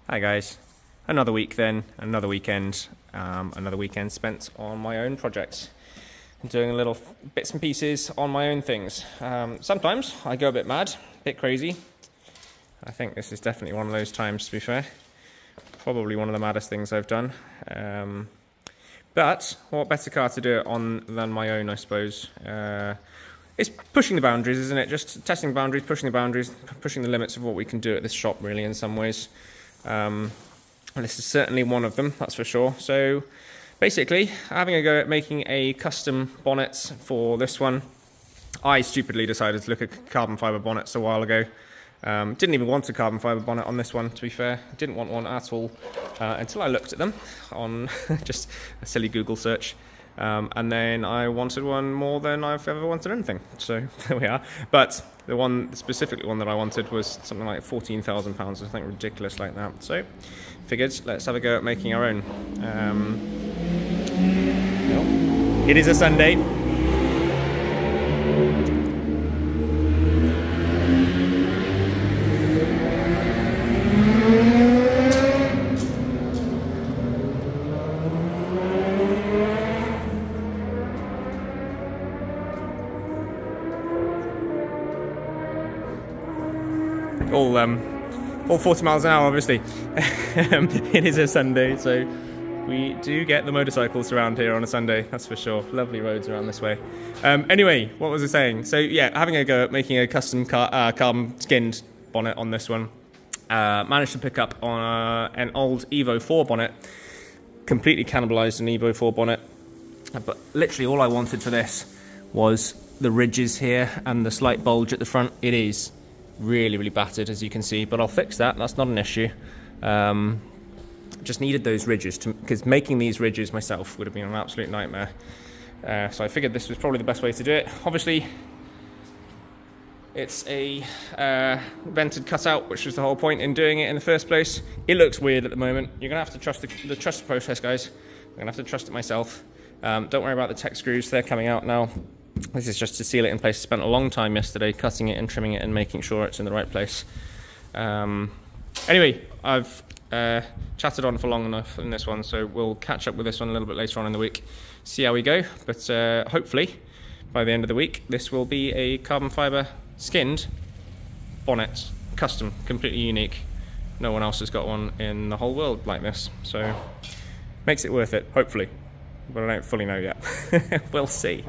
Hi guys, another week then, another weekend spent on my own projects, doing little bits and pieces on my own things. Sometimes I go a bit mad, a bit crazy. I think this is definitely one of those times, to be fair. Probably one of the maddest things I've done. But what better car to do it on than my own, I suppose. It's pushing the boundaries, isn't it? Just testing boundaries, pushing the limits of what we can do at this shop, really, in some ways. And this is certainly one of them, that's for sure. So basically, having a go at making a custom bonnet for this one. I stupidly decided to look at carbon fibre bonnets a while ago. Didn't even want a carbon fibre bonnet on this one, to be fair. I didn't want one at all until I looked at them on just a silly Google search. And then I wanted one more than I've ever wanted anything. So there we are. But the specifically one that I wanted was something like £14,000, something ridiculous like that. So figured, let's have a go at making our own. It is a Sunday. All 40 miles an hour, obviously. It is a Sunday, so we do get the motorcycles around here on a Sunday, that's for sure. Lovely roads around this way. Anyway, what was I saying? So yeah, having a go at making a custom carbon skinned bonnet on this one. Managed to pick up on an old Evo 4 bonnet. Completely cannibalised an Evo 4 bonnet. But literally all I wanted for this was the ridges here and the slight bulge at the front. It is really battered, as you can see, but I'll fix that. That's not an issue. Just needed those ridges because making these ridges myself would have been an absolute nightmare. So I figured this was probably the best way to do it. Obviously, it's a vented cutout, which was the whole point in doing it in the first place. It looks weird at the moment. You're gonna have to trust the process, guys. I'm gonna have to trust it myself. Don't worry about the tech screws; they're coming out now. This is just to seal it in place. I spent a long time yesterday cutting it and trimming it and making sure it's in the right place. Anyway, I've chatted on for long enough in this one, so we'll catch up with this one a little bit later on in the week, see how we go. But hopefully, by the end of the week, this will be a carbon fibre skinned bonnet, custom, completely unique. No one else has got one in the whole world like this, so makes it worth it, hopefully. But I don't fully know yet. We'll see.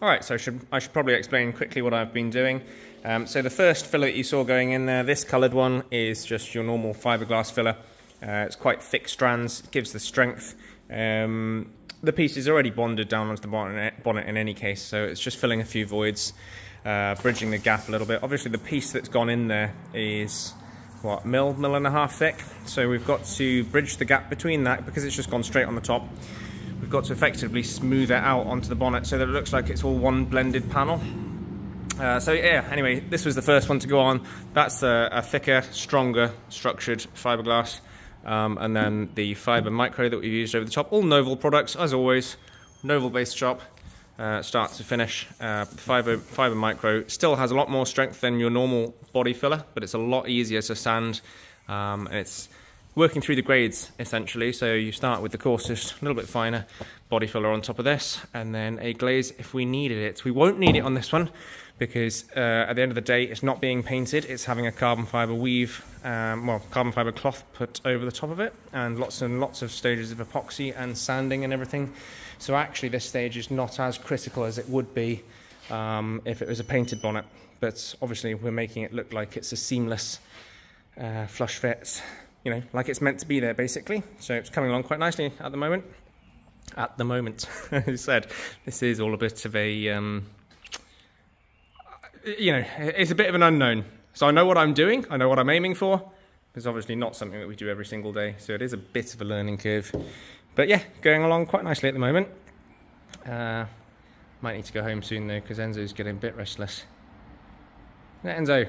Alright, so I should probably explain quickly what I've been doing. So the first filler that you saw going in there, this coloured one, is just your normal fiberglass filler. It's quite thick strands, it gives the strength. The piece is already bonded down onto the bonnet in any case, so it's just filling a few voids, bridging the gap a little bit. Obviously the piece that's gone in there is, what, mil and a half thick, so we've got to bridge the gap between that because it's just gone straight on the top. We've got to effectively smooth it out onto the bonnet so that it looks like it's all one blended panel. So yeah, anyway, this was the first one to go on. That's a thicker, stronger, structured fiberglass. And then the fiber micro that we've used over the top. All Novel products, as always. Novel based shop, start to finish. Fiber micro still has a lot more strength than your normal body filler, but it's a lot easier to sand. And it's working through the grades essentially, so you start with the coarsest, a little bit finer body filler on top of this, and then a glaze if we needed it. We won't need it on this one because at the end of the day it's not being painted, it's having a carbon fibre weave, carbon fibre cloth put over the top of it, and lots of stages of epoxy and sanding and everything. So actually this stage is not as critical as it would be if it was a painted bonnet, but obviously we're making it look like it's a seamless flush fit, you know, like it's meant to be there basically. So it's coming along quite nicely at the moment. At the moment, as I said, this is all a bit of a, you know, it's a bit of an unknown. So I know what I'm doing, I know what I'm aiming for. It's obviously not something that we do every single day, so it is a bit of a learning curve. But yeah, going along quite nicely at the moment. Might need to go home soon though, because Enzo's getting a bit restless. Yeah, Enzo.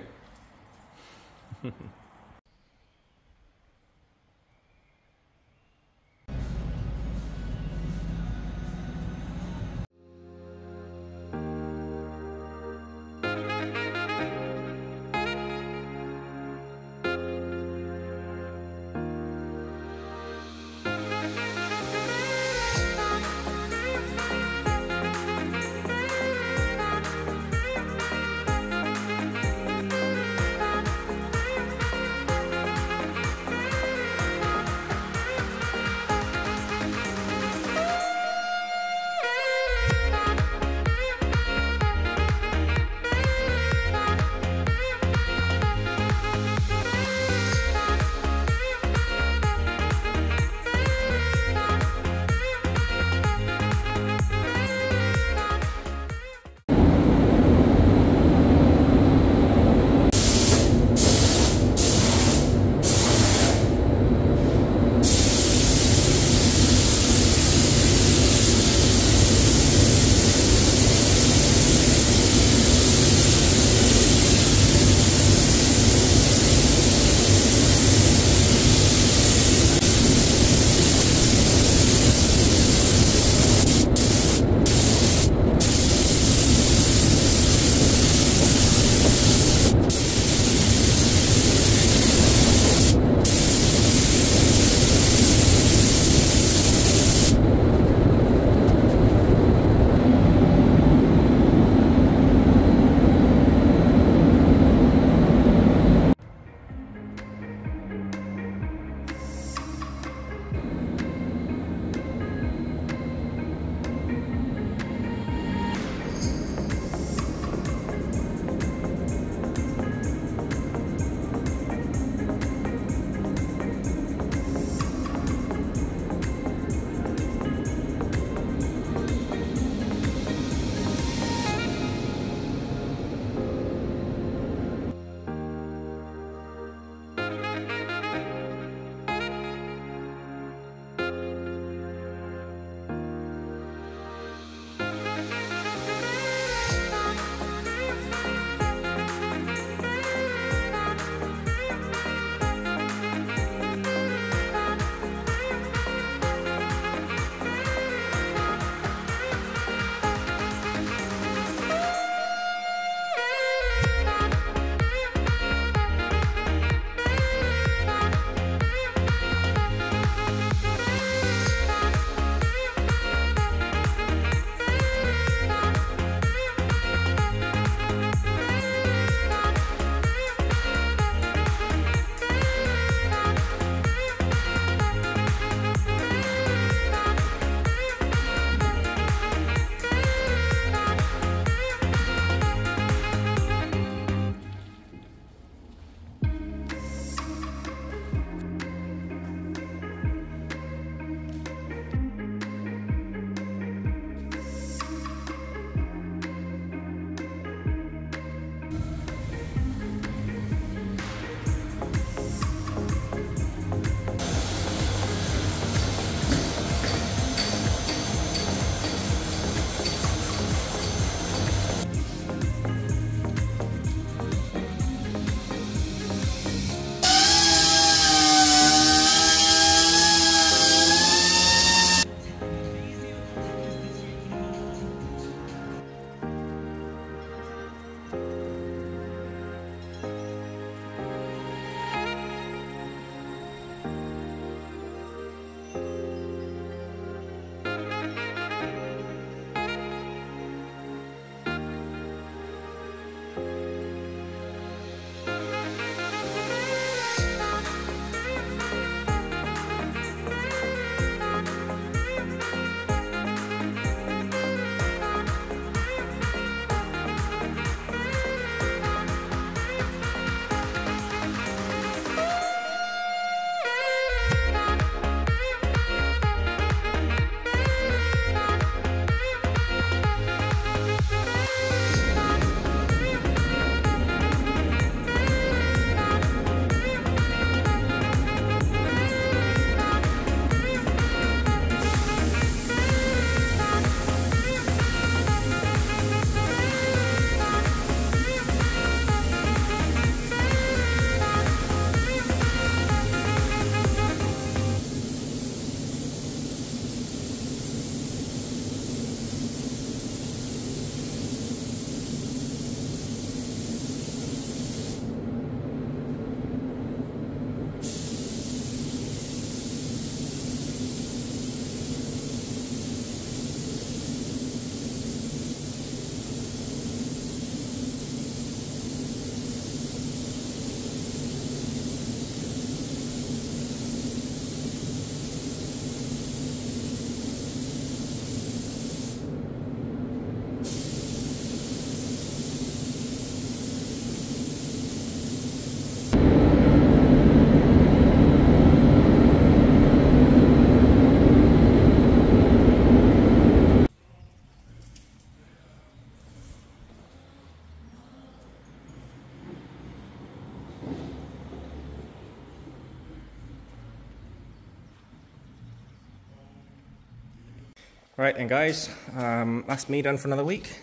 Right then guys, that's me done for another week.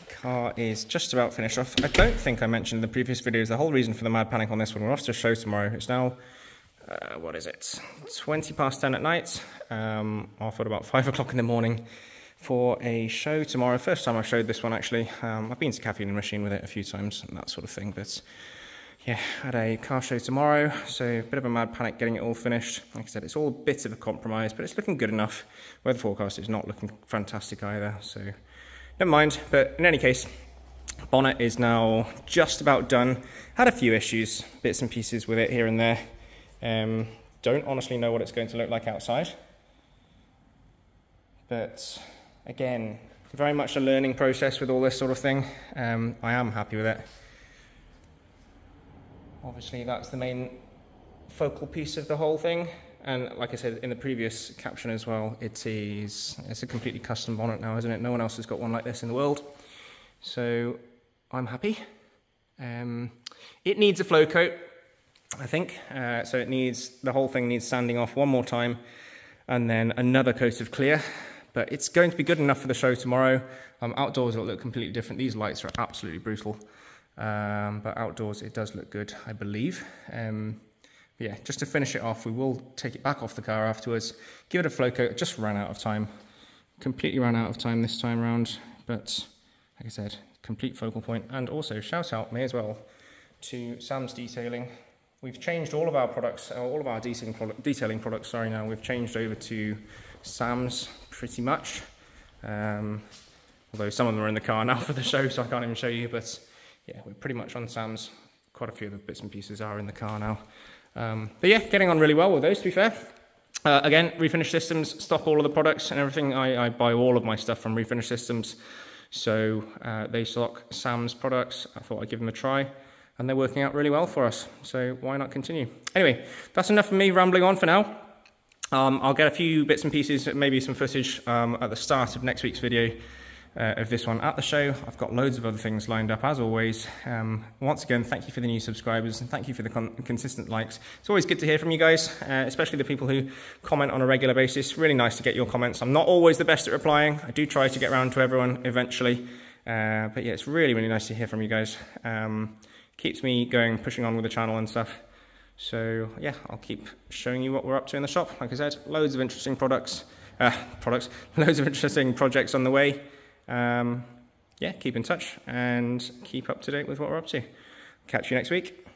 Car is just about finished off. I don't think I mentioned in the previous videos the whole reason for the mad panic on this one. We're off to a show tomorrow. It's now, what is it, 20 past 10 at night, off at about 5 o'clock in the morning for a show tomorrow. First time I've showed this one actually. I've been to Caffeine and Machine with it a few times and that sort of thing, but yeah, had a car show tomorrow, so a bit of a mad panic getting it all finished. Like I said, it's all a bit of a compromise, but it's looking good enough. Weather forecast is not looking fantastic either, so never mind. But in any case, bonnet is now just about done. Had a few issues, bits and pieces with it here and there. Don't honestly know what it's going to look like outside. But again, very much a learning process with all this sort of thing. I am happy with it. Obviously that's the main focal piece of the whole thing, and like I said in the previous caption as well, it's a completely custom bonnet now, isn't it? No one else has got one like this in the world, so I'm happy. It needs a flow coat, I think, so the whole thing needs sanding off one more time and then another coat of clear, but it's going to be good enough for the show tomorrow. Outdoors it'll look completely different. These lights are absolutely brutal. But outdoors it does look good, I believe. But yeah, just to finish it off, we will take it back off the car afterwards, give it a flow coat. It just ran out of time, completely ran out of time this time round, but like I said, complete focal point. And also shout out, may as well, to Sam's Detailing. We've changed all of our products, all of our detailing products, sorry, now we've changed over to Sam's pretty much. Although some of them are in the car now for the show, so I can't even show you, but yeah, we're pretty much on Sam's. Quite a few of the bits and pieces are in the car now. But yeah, getting on really well with those, to be fair. Again, Refinish Systems stock all of the products and everything. I buy all of my stuff from Refinish Systems. So they stock Sam's products. I thought I'd give them a try. And they're working out really well for us. So why not continue? Anyway, that's enough of me rambling on for now. I'll get a few bits and pieces, maybe some footage at the start of next week's video. Of this one at the show. I've got loads of other things lined up as always. Once again, thank you for the new subscribers and thank you for the consistent likes. It's always good to hear from you guys, especially the people who comment on a regular basis. Really nice to get your comments. I'm not always the best at replying. I do try to get around to everyone eventually, but yeah, it's really, really nice to hear from you guys. Keeps me going, pushing on with the channel and stuff. So yeah, I'll keep showing you what we're up to in the shop. Like I said, loads of interesting loads of interesting projects on the way. Yeah, keep in touch and keep up to date with what we're up to. Catch you next week.